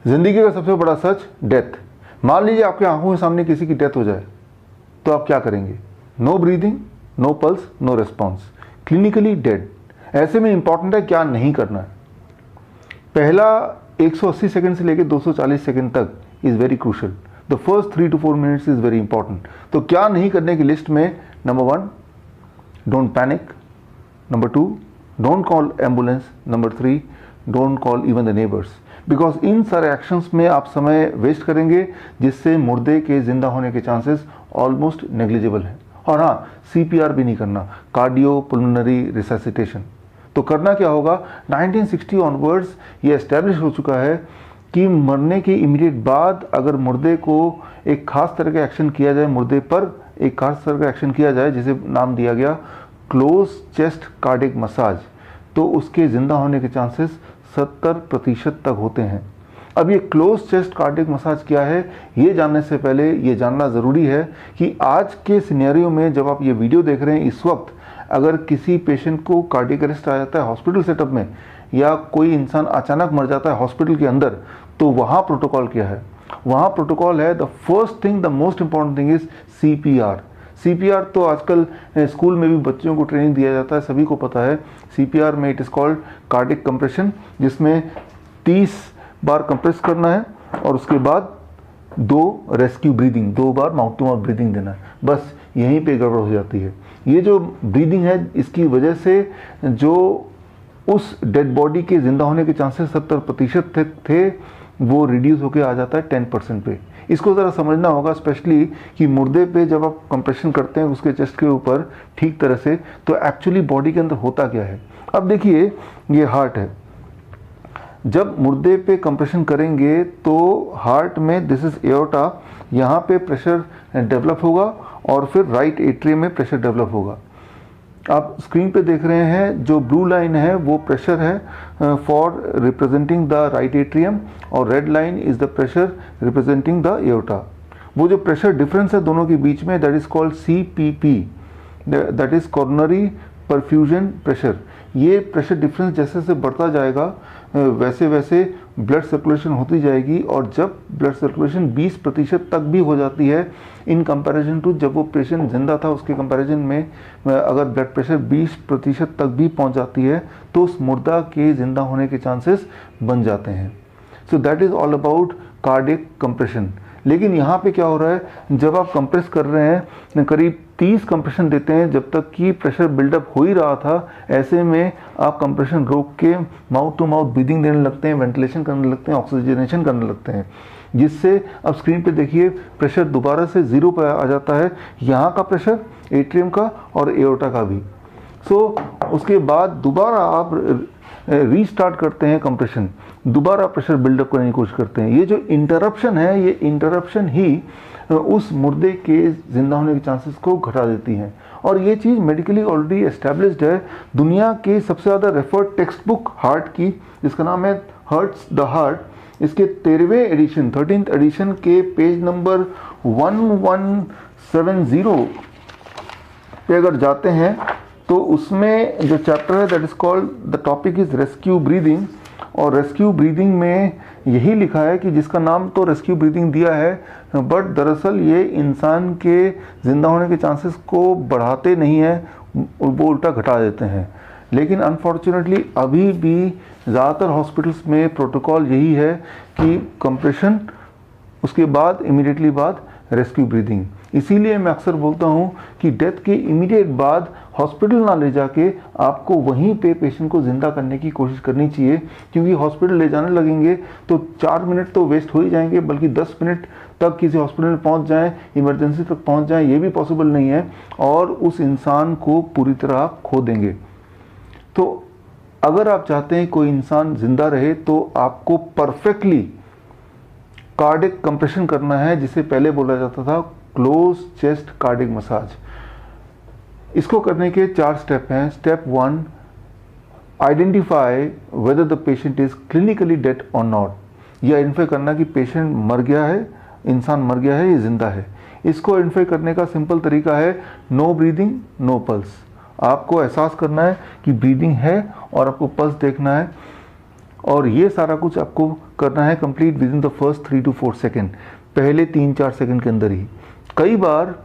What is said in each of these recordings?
ज़िंदगी का सबसे बड़ा सच, डेथ। मान लीजिए आपके आंखों के सामने किसी की डेथ हो जाए तो आप क्या करेंगे? No breathing, no pulse, no response, clinically dead. ऐसे में इंपॉर्टेंट है क्या नहीं करना है। पहला 180 सेकंड से लेकर 240 सेकंड तक is very crucial. The first 3 to 4 minutes is very important. तो क्या नहीं करने की लिस्ट में, number 1, don't panic, number 2, don't call ambulance, number 3, don't call even the neighbours, because in सारे एक्शंस में आप समय वेस्ट करेंगे जिससे मुर्दे के जिंदा होने के चांसेस ऑलमोस्ट नेग्लिजिबल हैं। और हाँ, CPR भी नहीं करना, कार्डियो पुल्मोनरी रिससिटेशन। तो करना क्या होगा? 1960 ऑनवर्ड्स ये एस्टेब्लिश हो चुका है कि मरने के इमीडिएट बाद अगर मुर्दे को एक खास तरह का एक्शन किया जाए, मुर्दे पर एक खास तरह का एक्शन किया जाए जिसे नाम दिया गया क्लोज चेस्ट कार्डिक मसाज, तो उसके ज़िंदा होने के चांसेस 70% तक होते हैं। अब ये क्लोज चेस्ट कार्डिक मसाज क्या है, ये जानने से पहले ये जानना ज़रूरी है कि आज के सिनेरियो में जब आप ये वीडियो देख रहे हैं इस वक्त, अगर किसी पेशेंट को कार्डिक अरेस्ट आ जाता है हॉस्पिटल सेटअप में, या कोई इंसान अचानक मर जाता है हॉस्पिटल के अंदर, तो वहाँ प्रोटोकॉल क्या है? वहाँ प्रोटोकॉल है, the first thing, the most important thing is CPR। CPR तो आजकल स्कूल में भी बच्चों को ट्रेनिंग दिया जाता है, सभी को पता है। CPR में it is called cardiac compression, जिसमें 30 बार कंप्रेस करना है और उसके बाद 2 रेस्क्यू ब्रीदिंग, 2 बार माउथ टू माउथ ब्रीदिंग देना है। बस यहीं पे गड़बड़ हो जाती है। ये जो ब्रीदिंग है, इसकी वजह से जो उस डेड बॉडी के ज़िंदा होने के चांसेस 70% थे वो रिड्यूस होके आ जाता है 10% पे। इसको ज़रा समझना होगा, स्पेशली कि मुर्दे पे जब आप कंप्रेशन करते हैं उसके चेस्ट के ऊपर ठीक तरह से, तो एक्चुअली बॉडी के अंदर होता क्या है। अब देखिए, ये हार्ट है। जब मुर्दे पे कंप्रेशन करेंगे तो हार्ट में, दिस इज एओर्टा, यहाँ पे प्रेशर डेवलप होगा और फिर राइट एट्रियम में प्रेशर डेवलप होगा। आप स्क्रीन पे देख रहे हैं जो ब्लू लाइन है वो प्रेशर है for representing the right atrium, और red line is the pressure representing the aorta. वो जो प्रेशर डिफरेंस है दोनों के बीच में, that is called CPP, that is coronary perfusion pressure. ये प्रेशर डिफरेंस जैसे जैसे बढ़ता जाएगा वैसे वैसे ब्लड सर्कुलेशन होती जाएगी, और जब ब्लड सर्कुलेशन 20% तक भी हो जाती है इन कंपैरिजन टू जब वो पेशेंट जिंदा था, उसके कंपैरिजन में अगर ब्लड प्रेशर 20% तक भी पहुंच जाती है तो उस मुर्दा के ज़िंदा होने के चांसेस बन जाते हैं। So that is all about cardiac compression. लेकिन यहाँ पे क्या हो रहा है, जब आप कंप्रेस कर रहे हैं, करीब 30 कंप्रेशन देते हैं जब तक कि प्रेशर बिल्डअप हो ही रहा था, ऐसे में आप कंप्रेशन रोक के माउथ टू माउथ ब्रीदिंग देने लगते हैं, वेंटिलेशन करने लगते हैं, ऑक्सीजनेशन करने लगते हैं, जिससे अब स्क्रीन पे देखिए प्रेशर दोबारा से 0 पर आ जाता है, यहाँ का प्रेशर, एट्रियम का और एओर्टा का भी। सो उसके बाद दोबारा आप रीस्टार्ट करते हैं कंप्रेशन, दोबारा प्रेशर बिल्डअप करने की कोशिश करते हैं। ये जो इंटरप्शन है, ये इंटरप्शन ही उस मुर्दे के जिंदा होने के चांसेस को घटा देती हैं, और ये चीज़ मेडिकली ऑलरेडी एस्टैब्लिश्ड है। दुनिया की सबसे ज़्यादा रेफर्ड टेक्स्ट बुक हार्ट की, जिसका नाम है हर्ट्स द हार्ट, इसके 13वें एडिशन, 13th एडिशन के पेज नंबर 1170 पे अगर जाते हैं तो उसमें जो चैप्टर है that is called, the topic is rescue breathing, और रेस्क्यू ब्रीदिंग में यही लिखा है कि जिसका नाम तो रेस्क्यू ब्रीदिंग दिया है, बट दरअसल ये इंसान के ज़िंदा होने के चांसेस को बढ़ाते नहीं है, वो उल्टा घटा देते हैं। लेकिन अनफॉर्चुनेटली अभी भी ज़्यादातर हॉस्पिटल्स में प्रोटोकॉल यही है कि कंप्रेशन, उसके बाद इमीडिएटली बाद रेस्क्यू ब्रीदिंग। इसीलिए मैं अक्सर बोलता हूँ कि डेथ के इमीडिएट बाद हॉस्पिटल ना ले जाके आपको वहीं पे पेशेंट को ज़िंदा करने की कोशिश करनी चाहिए, क्योंकि हॉस्पिटल ले जाने लगेंगे तो 4 मिनट तो वेस्ट हो ही जाएंगे, बल्कि 10 मिनट तक किसी हॉस्पिटल में पहुँच जाएँ, इमरजेंसी तक पहुँच जाएँ, ये भी पॉसिबल नहीं है, और उस इंसान को पूरी तरह आप खो देंगे। तो अगर आप चाहते हैं कोई इंसान ज़िंदा रहे तो आपको परफेक्टली कार्डिक कंप्रेशन करना है, जिसे पहले बोला जाता था क्लोज चेस्ट कार्डिक मसाज। इसको करने के 4 स्टेप हैं। Step 1, identify whether the patient is clinically dead और नॉट। यह आइडेंटिफाई करना कि पेशेंट मर गया है, इंसान मर गया है, ये जिंदा है। इसको आइडेंटिफाई करने का सिंपल तरीका है नो ब्रीदिंग नो पल्स। आपको एहसास करना है कि ब्रीदिंग है और आपको पल्स देखना है। और ये सारा कुछ आपको करना है complete with in the first 3 to 4 second, पहले 3-4 सेकेंड के अंदर ही। कई बार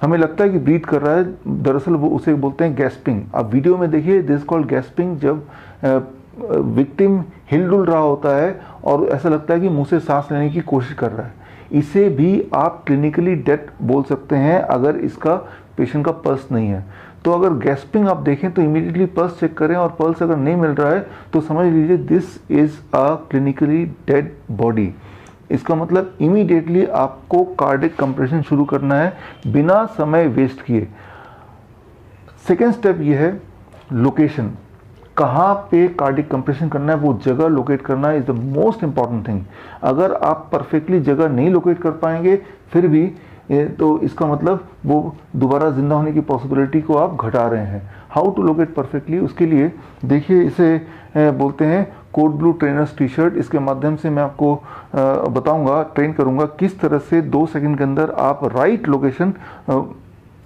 हमें लगता है कि ब्रीथ कर रहा है, दरअसल वो उसे बोलते हैं गैस्पिंग। आप वीडियो में देखिए, दिस कॉल्ड गैस्पिंग, जब विक्टिम हिल डुल रहा होता है और ऐसा लगता है कि मुंह से सांस लेने की कोशिश कर रहा है। इसे भी आप क्लिनिकली डेथ बोल सकते हैं अगर इसका पेशेंट का पल्स नहीं है। तो अगर गैस्पिंग आप देखें तो इमीडिएटली पल्स चेक करें, और पल्स अगर नहीं मिल रहा है तो समझ लीजिए this is a clinically dead body. इसका मतलब इमीडिएटली आपको कार्डिक कंप्रेशन शुरू करना है बिना समय वेस्ट किए। सेकेंड स्टेप ये है लोकेशन, कहाँ पे कार्डिक कंप्रेशन करना है वो जगह लोकेट करना is the most important thing. अगर आप परफेक्टली जगह नहीं लोकेट कर पाएंगे फिर भी तो इसका मतलब वो दोबारा जिंदा होने की पॉसिबिलिटी को आप घटा रहे हैं। हाउ टू लोकेट परफेक्टली, उसके लिए देखिए इसे बोलते हैं code blue trainers T shirt. इसके माध्यम से मैं आपको बताऊंगा, ट्रेन करूंगा किस तरह से 2 सेकंड के अंदर आप राइट लोकेशन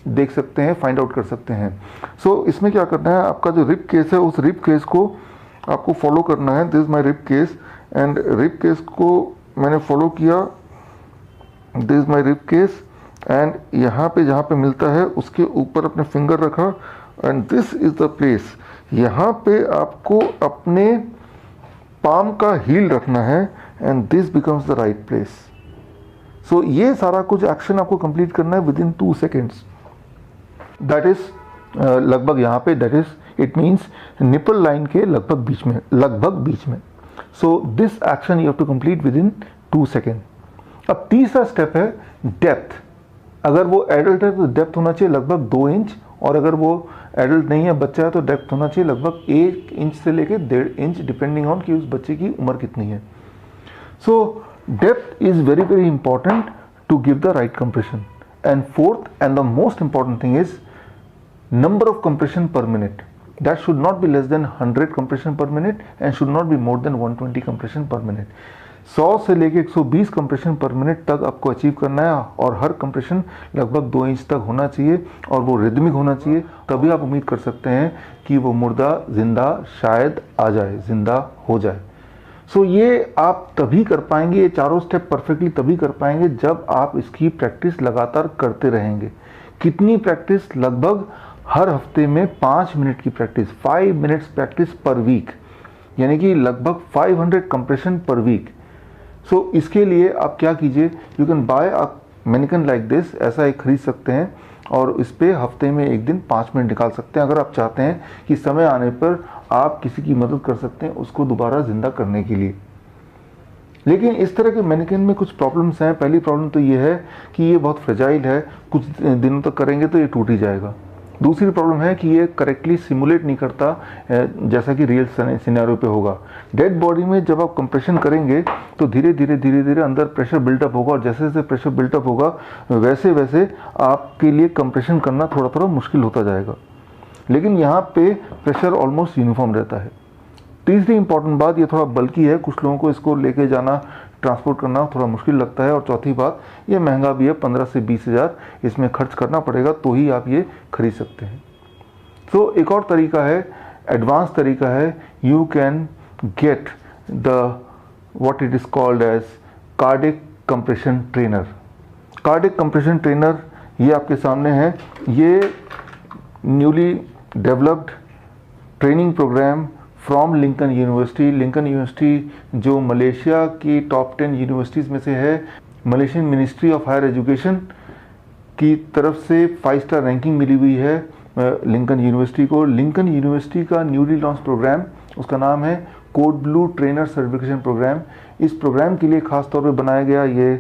देख सकते हैं, फाइंड आउट कर सकते हैं। सो इसमें क्या करना है, आपका जो रिप केस है उस रिप केस को आपको फॉलो करना है। This is my RIP case, and RIP case को मैंने फॉलो किया। This is my RIP case, and यहाँ पे जहाँ पे मिलता है उसके ऊपर अपने फिंगर रखा, and this is the place. यहाँ पे आपको अपने पाम का हील रखना है, and this becomes the right place. So ये सारा कुछ एक्शन आपको कंप्लीट करना है within 2 seconds. That is लगभग यहाँ पे, that is it means nipple line के लगभग बीच में। So this action you have to complete within 2 second. अब तीसरा स्टेप है डेप्थ। अगर वो एडल्ट है तो डेप्थ होना चाहिए लगभग 2 इंच, और अगर वो एडल्ट नहीं है, बच्चा है, तो डेप्थ होना चाहिए लगभग 1 इंच से लेकर 1.5 इंच, डिपेंडिंग ऑन कि उस बच्चे की उम्र कितनी है। So depth is very very important to give the right compression. And fourth and the most important thing is number of compression per minute. That should not be less than 100 compression per minute and should not be more than 120 compression per minute. 100 से लेके 120 compression पर minute तक आपको achieve करना है, और हर compression लगभग 2 inch तक होना चाहिए और वो रिदमिक होना चाहिए। तभी आप उम्मीद कर सकते हैं कि वो मुर्दा जिंदा शायद आ जाए, जिंदा हो जाए। सो ये आप तभी कर पाएंगे, ये चारों स्टेप परफेक्टली तभी कर पाएंगे जब आप इसकी प्रैक्टिस लगातार करते रहेंगे। कितनी प्रैक्टिस? लगभग हर हफ्ते में 5 मिनट की practice, 5 minutes practice per week, यानी कि लगभग 500 कंप्रेशन पर वीक। सो इसके लिए आप क्या कीजिए, you can buy a mannequin like this, ऐसा एक खरीद सकते हैं और इस पे हफ्ते में 1 दिन 5 मिनट निकाल सकते हैं। अगर आप चाहते हैं कि समय आने पर आप किसी की मदद कर सकते हैं उसको दोबारा जिंदा करने के लिए। लेकिन इस तरह के मैनिकन में कुछ प्रॉब्लम्स हैं। पहली प्रॉब्लम तो ये है कि ये बहुत फ्रेजाइल है, कुछ दिनों तक करेंगे तो ये टूट ही जाएगा। दूसरी प्रॉब्लम है कि ये करेक्टली सिमुलेट नहीं करता जैसा कि रियल सिनेरियो पे होगा। डेड बॉडी में जब आप कंप्रेशन करेंगे तो धीरे धीरे अंदर प्रेशर बिल्टअप होगा, और जैसे जैसे प्रेशर बिल्टअप होगा वैसे वैसे आपके लिए कंप्रेशन करना थोड़ा थोड़ा मुश्किल होता जाएगा। लेकिन यहाँ पे प्रेशर ऑलमोस्ट यूनिफॉर्म रहता है। तीसरी इंपॉर्टेंट बात, ये थोड़ा बल्कि है, कुछ लोगों को इसको लेके जाना, ट्रांसपोर्ट करना थोड़ा मुश्किल लगता है। और चौथी बात, ये महंगा भी है, 15 से 20 हज़ार इसमें खर्च करना पड़ेगा तो ही आप ये खरीद सकते हैं। तो एक और तरीका है, एडवांस तरीका है, you can get the what it is called as cardiac compression trainer. Cardiac compression trainer ये आपके सामने है। ये newly developed training programme from Lincoln University. Lincoln University जो मलेशिया की टॉप 10 यूनिवर्सिटीज़ में से है। Malaysian Ministry of Higher Education की तरफ से 5 स्टार रैंकिंग मिली हुई है लिंकन यूनिवर्सिटी को। लिंकन यूनिवर्सिटी का न्यूली लॉन्च प्रोग्राम, उसका नाम है code blue trainer certification program. इस प्रोग्राम के लिए खास तौर पे बनाया गया ये,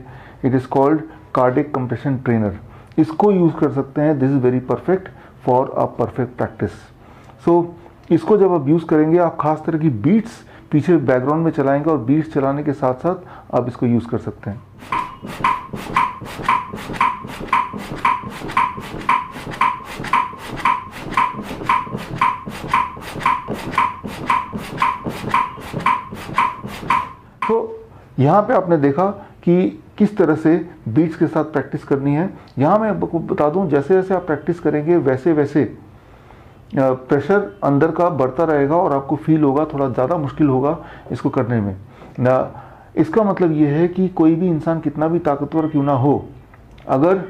it is called cardiac compression trainer. इसको यूज़ कर सकते हैं। This is very perfect for a perfect practice. So इसको जब आप यूज़ करेंगे, आप खास तरह की बीट्स पीछे बैकग्राउंड में चलाएंगे और बीट्स चलाने के साथ साथ आप इसको यूज़ कर सकते हैं। तो यहाँ पे आपने देखा कि किस तरह से बीट्स के साथ प्रैक्टिस करनी है। यहाँ मैं आपको बता दूं, जैसे जैसे आप प्रैक्टिस करेंगे वैसे वैसे प्रेशर अंदर का बढ़ता रहेगा और आपको फील होगा थोड़ा ज़्यादा मुश्किल होगा इसको करने में ना। इसका मतलब ये है कि कोई भी इंसान कितना भी ताकतवर क्यों ना हो, अगर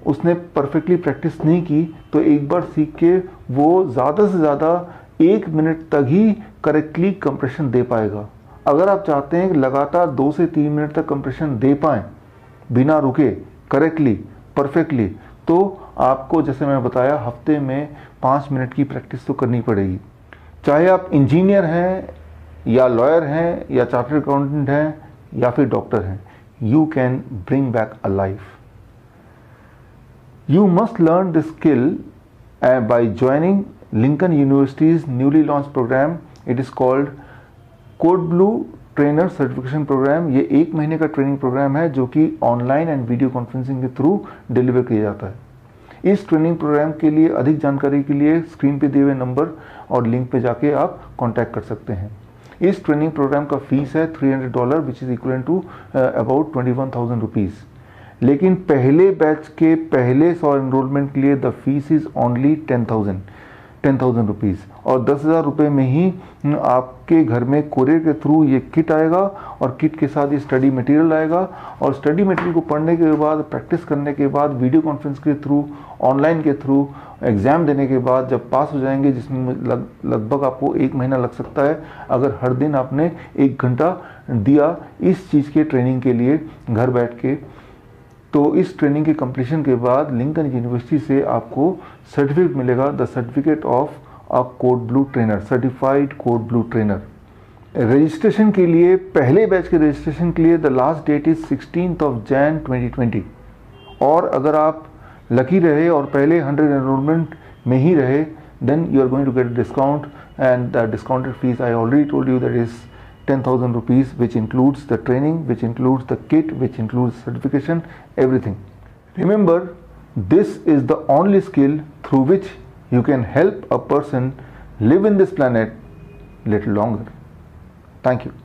उसने परफेक्टली प्रैक्टिस नहीं की तो एक बार सीख के वो ज़्यादा से ज़्यादा 1 मिनट तक ही करेक्टली कंप्रेशन दे पाएगा। अगर आप चाहते हैं कि लगातार 2 से 3 मिनट तक कंप्रेशन दे पाएँ बिना रुके, करेक्टली, परफेक्टली, तो आपको जैसे मैं बताया हफ्ते में 5 मिनट की प्रैक्टिस तो करनी पड़ेगी। चाहे आप इंजीनियर हैं या लॉयर हैं या चार्टर्ड अकाउंटेंट हैं या फिर डॉक्टर हैं, you can bring back a life. You must learn this skill by joining Lincoln University's newly launched program. It is called Code Blue Trainer Certification Program. ये 1 महीने का ट्रेनिंग प्रोग्राम है जो कि ऑनलाइन एंड वीडियो कॉन्फ्रेंसिंग के through deliver किया जाता है। इस ट्रेनिंग प्रोग्राम के लिए अधिक जानकारी के लिए स्क्रीन पे दिए हुए नंबर और लिंक पे जाके आप कॉन्टैक्ट कर सकते हैं। इस ट्रेनिंग प्रोग्राम का फीस है $300 which is equal to about 21,000 rupees. लेकिन पहले बैच के पहले 100 एनरोलमेंट के लिए the fees is only 10,000 rupees और 10,000 रुपये में ही आपके घर में कोरियर के थ्रू ये किट आएगा और किट के साथ ये स्टडी मटेरियल आएगा और स्टडी मटेरियल को पढ़ने के बाद, प्रैक्टिस करने के बाद, वीडियो कॉन्फ्रेंस के थ्रू, ऑनलाइन के थ्रू, एग्ज़ाम देने के बाद जब पास हो जाएंगे, जिसमें लगभग आपको 1 महीना लग सकता है अगर हर दिन आपने 1 घंटा दिया इस चीज़ के ट्रेनिंग के लिए घर बैठ के, तो इस ट्रेनिंग के कंप्लीशन के बाद लिंकन यूनिवर्सिटी से आपको सर्टिफिकेट मिलेगा, the certificate of a code blue trainer, certified code blue trainer. Registration के लिए, पहले बैच के रजिस्ट्रेशन के लिए the last date is 16 Jan 2020 और अगर आप लकी रहे और पहले 100 एनरोलमेंट में ही रहे then you are going to get discount and the discounted fees I already told you that is 10,000 rupees, which includes the training, which includes the kit, which includes certification, everything. Remember, this is the only skill through which you can help a person live in this planet little longer. Thank you.